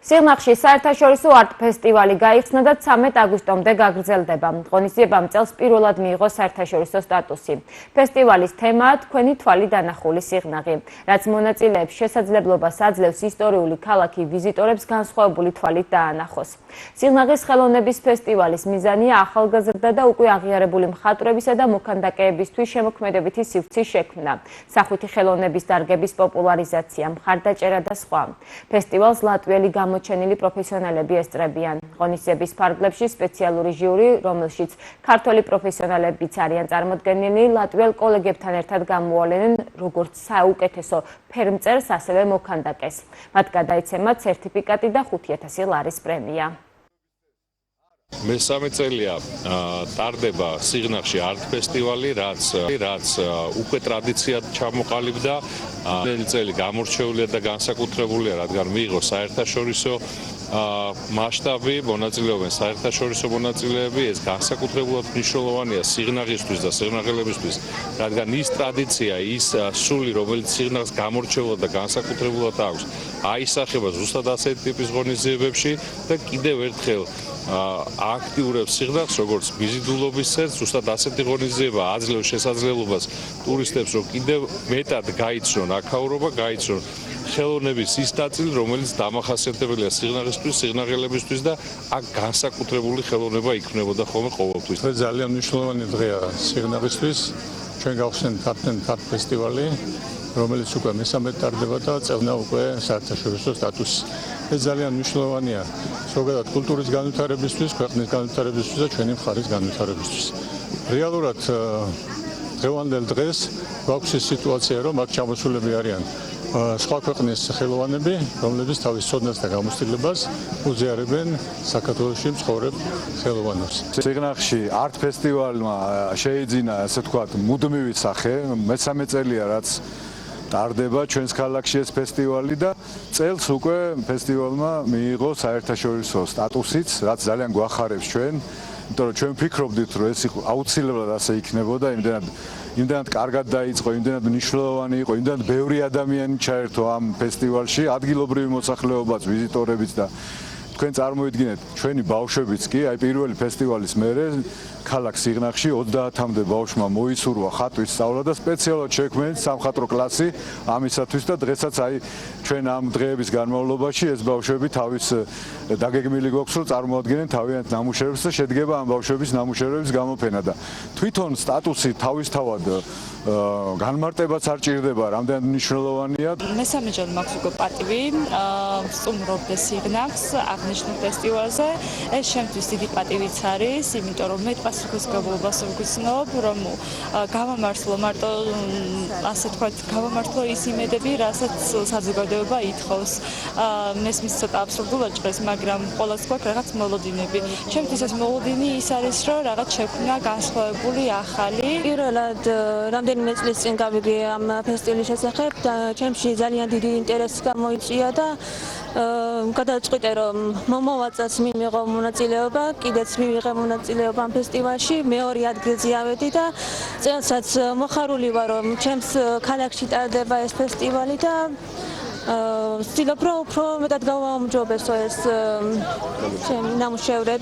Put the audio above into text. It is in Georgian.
სიღნაღში საერთაშორისო არტ ფესტივალი გაიხსნა და 13 აგვისტომდე გაგრძელდება. ღონისძიებამ წელს პირველად მიიღო საერთაშორისო სტატუსი. ფესტივალის თემაა თქვენი თვალი დანახული სიღნაღი, რაც მონაწილეებს შესაძლებლობას აძლევს ისტორიული ქალაქი ვიზიტორებს განსხვავებული თვალით დაანახოს. სიღნაღის ხელოვნების ფესტივალის მიზანია ახალგაზრდა და უკვე აღიარებული მხატვრებისა და მოქანდაკეებისთვის შემოქმედებითი სივრცის შექმნა, სახვითი ხელოვნების დარგების პოპულარიზაცია, მხარდაჭერა და სხვა. ფესტივალს ლატვიელი გამოჩენილი პროფესიონალები ესწრებიან. ღონისძიების ფარგლებში სპეციალური ჟიური, რომელშიც ქართველი პროფესიონალებიც არიან წარმოდგენილი, ლატვიელ კოლეგებთან ერთად გამოვალენენ როგორც საუკეთესო ფერმწერს, ასევე მოქანდაკეს. მათ გადაეცემათ სერტიფიკატი და 5,000 ლარის პრემია. მესამე წელია ტარდება სიღნაღში არტ ფესტივალი, რაც უკვე ტრადიციად ჩამოყალიბდა. ნელი წელი გამორჩეულია და განსაკუთრებულია, რადგან მიიღო საერთაშორისო მასშტაბი, მონაწილეობენ საერთაშორისო მონაწილეები. ეს განსაკუთრებულად მნიშვნელოვანია სიღნაღისთვის და სიღნაღელებისთვის, რადგან ის ტრადიცია, ის სული, რომელიც სიღნაღს გამორჩეულად და განსაკუთრებულად აქვს, აისახება ზუსტად ასეთი ტიპის ღონისძიებებში და კიდევ ერთხელ აქტიურებს სიღნაღს როგორც ვიზიტულობის ცენტრს, ზუსტად ასეთი ღონისძიება აძლევს შესაძლებლობას ტურისტებს, რომ კიდევ მეტად გაიცნონ აქაურობა, გაიცნონ ხელოვნების ის ნაწილი, რომელიც დამახასიათებელია სიღნაღისთვის, სიღნაღელებისთვის და აქ განსაკუთრებული ხელოვნება იქმნებოდა ხოლმე ყოველთვის. ძალიან მნიშვნელოვანი დღეა სიღნაღისთვის. ჩვენ გავხსენთ არტ ფესტივალი, რომელიც უკვე მესამედ ტარდება და წელს უკვე საერთაშორისო სტატუსი. ეს ძალიან მნიშვნელოვანია ზოგადად კულტურის განვითარებისთვის, ქვეყნის განვითარებისთვის და ჩვენი მხარის განვითარებისთვის. რეალურად დღევანდელ დღეს გვაქვს ის სიტუაცია, რომ აქ ჩამოსულები არიან სხვა ქვეყნის ხელოვანები, რომლებიც თავის ცოდნას და გამოცდილებას უზიარებენ საქართველოში მცხოვრებ ხელოვანებს. სიღნაღში არტ ფესტივალმა შეიძინა, ასე ვთქვათ, მუდმივი სახე, მესამე წელია რაც ტარდება ჩვენს ქალაქში ეს ფესტივალი და წელს უკვე ფესტივალმა მიიღო საერთაშორისო სტატუსიც, რაც ძალიან გვახარებს ჩვენ, იმიტომ რომ ჩვენ ვფიქრობდით, რომ ეს აუცილებლად ასე იქნებოდა, იმდენად კარგად დაიწყო, იმდენად მნიშვნელოვანი იყო, იმდენად ბევრი ადამიანი ჩაერთო ამ ფესტივალში, ადგილობრივი მოსახლეობაც, ვიზიტორებიც და თქვენ წარმოიდგინეთ, ჩვენი ბავშვებიც კი, აი პირველი ფესტივალის მერე ქალაქ სიღნაღში 30-მდე ბავშვმა მოისურვა ხატვის სწავლა და სპეციალურად შექმნეს სამხატვრო კლასი ამისათვის და დღესაც აი ჩვენ ამ დღეების განმავლობაში ეს ბავშვები თავის დაგეგმილი გვაქვს, რომ წარმოადგენენ თავიანთ ნამუშევრებს და შედგება ამ ბავშვების ნამუშევრების გამოფენა და თვითონ სტატუსი თავისთავად განმარტებაც არ ჭირდება, რამდენად მნიშვნელოვანია. მესამე ჯერ მაქვს უკვე პატივი ვსტუმრობდე სიღნაღს აღნიშნულ ფესტივალზე. ეს შემთთვის დიდი პატივიც არის, იმიტომ რომ მე პასუხისმგებლობას ვგრძნობ, რომ გავამართლო მარტო ასე თქვათ, გავამართლო ის იმედები, რასაც საზოგადოება ითხოვს. მესმის ცოტა აბსურდულად ჭრეს, მაგრამ ყოველს გვაქვს რაღაც მოლოდინები. ჩემთვის ეს მოლოდინი ის არის, რომ რაღაც შექმნა განსხვავებული, ახალი. პირველად რამდენიმე წლის წინ გავიგე ამ ფესტივალის შესახებ და ჩემში ძალიან დიდი ინტერესი გამოიწვია და გადავწყვიტე, რომ მომავაწას მიმიღო მონაწილეობა, კიდეც მივიღე მონაწილეობა ამ ფესტივალში, მეორე ადგილზე ავედი და წელსაც მოხარული ვარ, რომ ჩემს ქალაქში ტარდება ეს ფესტივალი და ვცდილობ, რომ უფრო მეტად გავაუმჯობესო ეს ჩემი ნამუშევრები.